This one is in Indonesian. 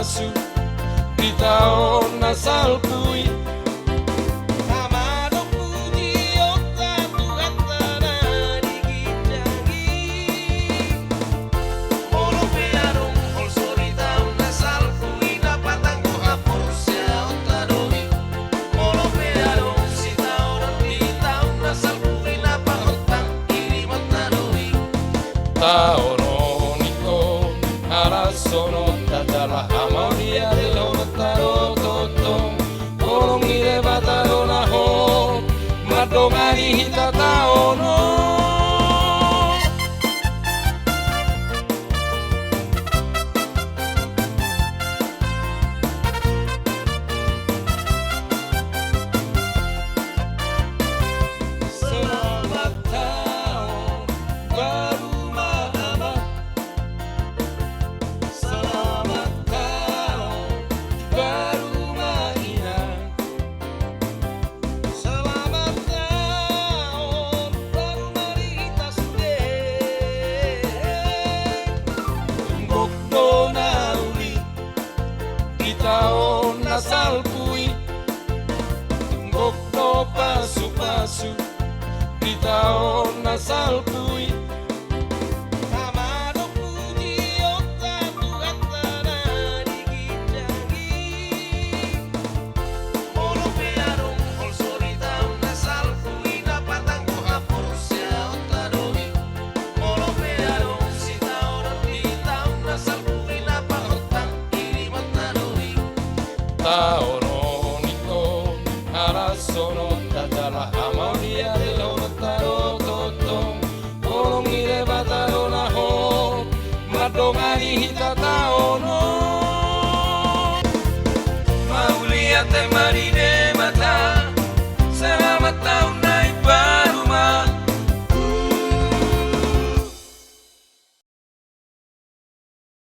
masuk di tahun asal kui. Taono niko arasono tatara amaria de onotaro totong kolong ire bataro naho madongani hita taono. Selamat tahun baru tahun asal kui. Tumbok no pasu-pasu di tahun asal kui. Amado puji otaku atana digijangi. Olo pearong ol sori tahun asal kui dapat aku hapus ya otadoi. Olo pearong si tahun di tahun asal kui dapat otang iri matadoi. Taono niko arasono tatara amaria de onotaro totong kolong ire bataro naho madongani hita taono. Maulia te marine mata selamat tahun